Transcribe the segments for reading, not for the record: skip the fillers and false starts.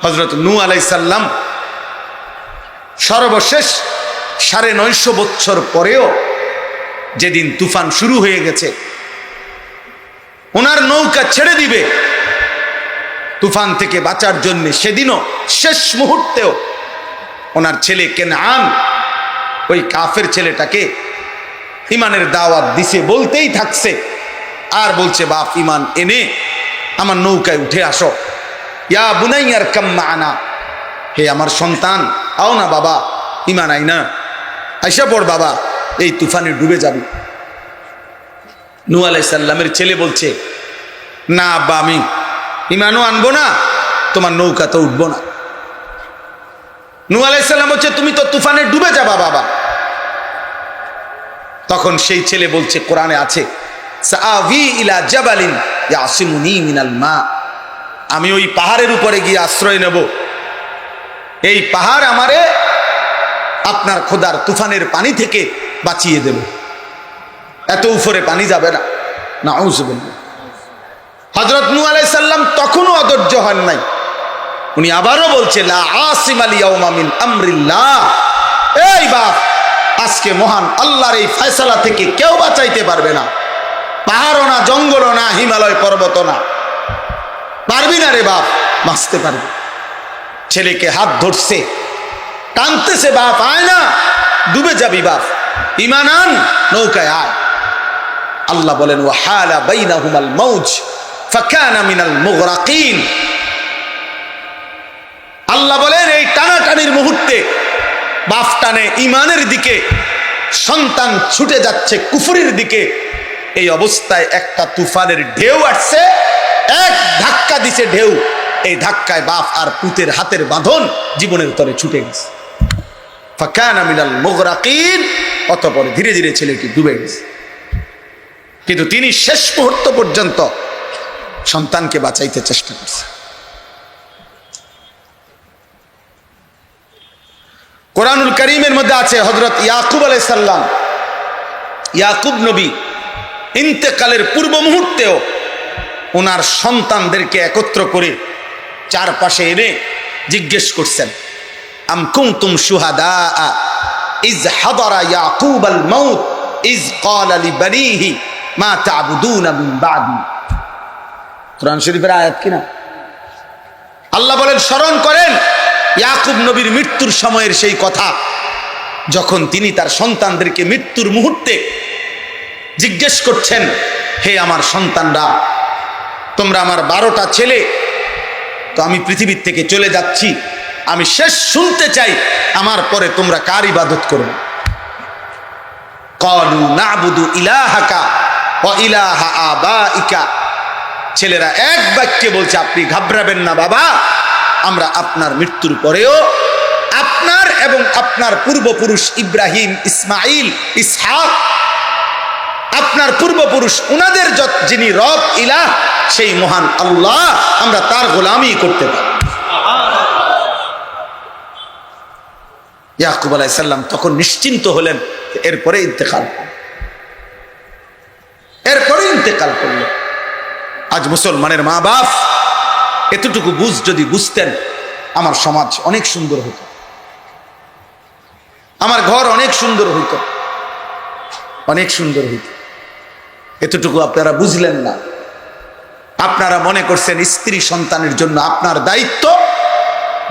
হযরত নূহ আলাইহিস সালাম সর্বশেষ 950 বছর পরেও যেদিন তুফান শুরু হয়ে গেছে, ওনার নৌকা ছেড়ে দিবে তুফান থেকে বাঁচার জন্য, সেদিনও শেষ মুহূর্তেও ওনার ছেলে কেনআন ওই কাফের ছেলেটাকে ইমানের দাওয়াত দিছে, বলতেই থাকছে আর বলছে, বাপ ইমান এনে আমার নৌকায় উঠে আসো। ইয়া বুনাইয়া আরকাম মা'ানা, হে আমার সন্তান আও না বাবা, ইমান আই না, আইসা পড় বাবা, এই তুফানে ডুবে যাবি। নূহ আলাইহিস সালামের ছেলে বলছে, না আব্বা, আমি ইমানও আনবো না, তোমার নৌকা তো উঠবো না। নূহ আলাইহিস সালাম বলছে, তুমি তো তুফানে ডুবে যাবা বাবা। তখন সেই ছেলে বলছে, কোরআনে আছে, সাআভি ইলা জাবালিন ইয়াসিমুনি মিনাল মা, আমি ওই পাহাড়ের উপরে গিয়ে আশ্রয় নেব, এই পাহাড় আমারে আপনার খোদার তুফানের পানি থেকে বাঁচিয়ে দেব, এত উপরে পানি যাবে না। নাউযুবিল্লাহ। হযরত নূহ আলাইহিস সালাম তখনও অধৈর্য হন নাই, উনি আবারও বলছে, লা আসিমাল ইয়াউমা মিন আমরিল্লাহ, এই বাপ, আজকে মহান আল্লাহর এই ফয়সালা থেকে কেউ বাঁচাইতে পারবে না, পাহাড়ও না, জঙ্গলও না, হিমালয় পর্বত না, পারবি না রে বাপ, বাঁচতে পারবি। ছেলেকে হাত ধরছে, টানতেছে, বাপ আয় না, ডুবে যাবি বাপ, ঈমান আন, নৌকায় আয়। আল্লাহ বলেন, ওয়াহালা বাইনাহুমাল মাউজ ফাকানা মিনাল মুগরাকিন। আল্লাহ বলেন, এই টানাটানির মুহূর্তে বাপ টানে ঈমানের দিকে, সন্তান ছুটে যাচ্ছে কুফরির দিকে, এই অবস্থায় একটা তুফানের ঢেউ আসছে, এক ধাক্কা দিছে ঢেউ, এই ধাক্কায় বাপ আর পুতের হাতের বাঁধন জীবনের তরে ছুটে গেছে। ফাকানা মিনাল মুগরাকিন, অতঃপর ধীরে ধীরে ছেলেটি ডুবে গেছে। কিন্তু তিনি শেষ মুহূর্ত পর্যন্ত সন্তানকে বাঁচাইতে চেষ্টা করছে। কোরআনুল কারীমের মধ্যে আছে, হযরত ইয়াকুব আলাইহিস সালাম, ইয়াকুব নবী ইন্তেকালের পূর্ব মুহূর্তেও ওনার সন্তানদেরকে একত্র করে চারপাশে এনে জিজ্ঞেস করছেন, আম কুনতুম শুহাদা is হাদারা Yakub Al Maut is ক্বালা লিবানিহি মা তা'বুদুনা মিন বাদি। কোরআন শরীফের আয়াত কিনা? আল্লাহ বলেন, স্মরণ করেন ইয়াকুব নবীর মৃত্যুর সময়ের সেই কথা, যখন তিনি তার সন্তানদেরকে মৃত্যুর মুহূর্তে জিজ্ঞেস করছেন, হে আমার সন্তানরা, তোমরা আমার 12টা ছেলে, তো আমি পৃথিবীর থেকে চলে যাচ্ছি, আমি শেষ শুনতে চাই আমার পরে তোমরা কার ইবাদত করবে। ক্বালু না'বুদু ইলাহাকা ওয়া ইলাহা আবাইকা, ছেলেরা এক বাক্যে বলছে, আপনি ঘাবড়াবেন না বাবা, আমরা আপনার মৃত্যুর পরেও আপনার এবং আপনার পূর্বপুরুষ ইব্রাহিম, ইসমাইল, ইসহাক, আপনার পূর্বপুরুষ উনাদের যিনি রব ইলাহ, সেই মহান আল্লাহ, আমরা তার গোলামি করতে পারি। ইয়াকুব আলাইহিস সালাম তখন নিশ্চিন্ত হলেন, এরপরে ইন্তেকাল করল। আজ মুসলমানের মা বাপ এতটুকু যদি বুঝতেন, আমার সমাজ অনেক সুন্দর হতো, আমার ঘর অনেক সুন্দর হইতো, অনেক সুন্দর হইত। এতটুকু আপনারা বুঝলেন না। আপনারা মনে করছেন স্ত্রী সন্তানের জন্য আপনার দায়িত্ব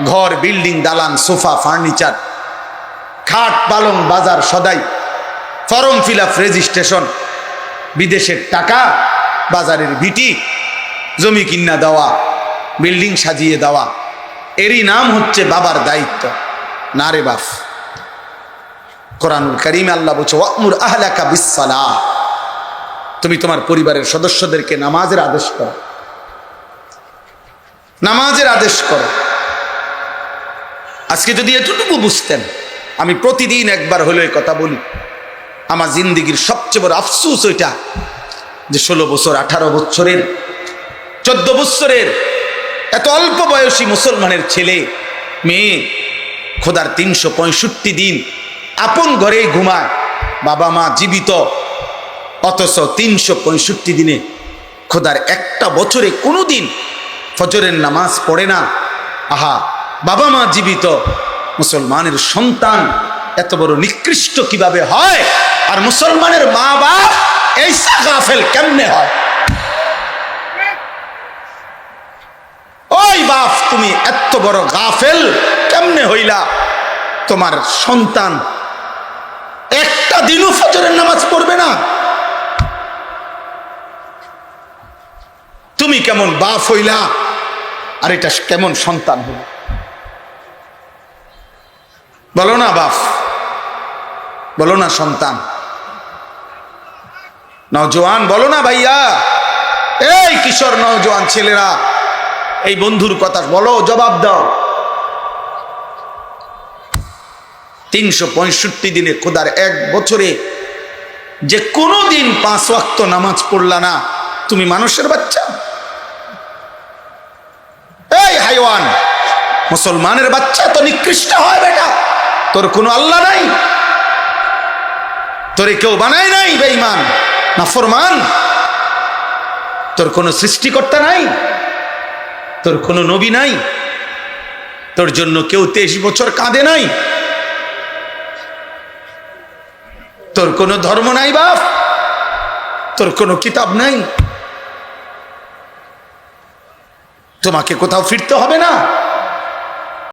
ঘর, বিল্ডিং, দালান, সোফা, ফার্নিচার, খাট, পালং, বাজার, সদাই, ফর্ম ফিল আপ, রেজিস্ট্রেশন, বিদেশের টাকা, বাজারের ভিটি, জমি কিনা দেওয়া, বিল্ডিং সাজিয়ে দেওয়া, এরই নাম হচ্ছে বাবার দায়িত্ব। না রে বাপ, কোরআনুল কারীমে আল্লাহ বলছে, ওয়া'মুর আহলাকা বিস-সালাহ, তুমি তোমার পরিবারের সদস্যদেরকে নামাজের আদেশ করো, নামাজের আদেশ করো। আজকে যদি এতটুকু বুঝতেন, আমি প্রতিদিন একবার হলেও কথা বলি, আমার জিন্দেগির সবচেয়ে বড় আফসোস ওইটা যে 16 বছর, 18 বছরের, 14 বছরের এত অল্প বয়সী মুসলমানের ছেলে মেয়ে খোদার 365 দিন আপন ঘরেই ঘুমায়, বাবা মা জীবিত, অথচ 365 দিনে খোদার একটা বছরে কোনোদিন ফজরের নামাজ পড়ে না, আহা, বাবা মা জীবিত, মুসলমানের সন্তান এত বড় নিকৃষ্ট কিভাবে হয়? আর মুসলমানের মা বাপ এইসা গাফেল কেমনে হয়? ওই বাপ, তুমি এত বড় গাফেল কেমনে হইলা? তোমার সন্তান একটা দিনও ফজরের নামাজ পড়বে না। তুমি কেমন বাপ হইলা? আর এটা কেমন সন্তান হইল? বলো না বাপ, বলো না সন্তান, নওজোয়ান বলো না ভাইয়া, এই কিশোর নওজোয়ান ছেলেরা, এই বন্ধুর কথা বলো, জবাব দাও। 365 দিনে, খোদার এক বছরে যে কোনো দিন 5 ওয়াক্ত নামাজ পড়লা না, তুমি মানুষের বাচ্চা? এই হাইওয়ান, মুসলমানের বাচ্চা তো নিকৃষ্ট হয় বেটা। তোর কোনো আল্লাহ নাই, তোরে কেউ বানায় নাই বেঈমান নাফরমান, তোর কোনো সৃষ্টিকর্তা নাই, তোর কোনো নবী নাই, তোর জন্য কেউ 23 বছর কাঁদে নাই, তোর কোনো ধর্ম নাই বাপ, তোর কোনো কিতাব নাই, তোমাকে কোথাও ফিরতে হবে না।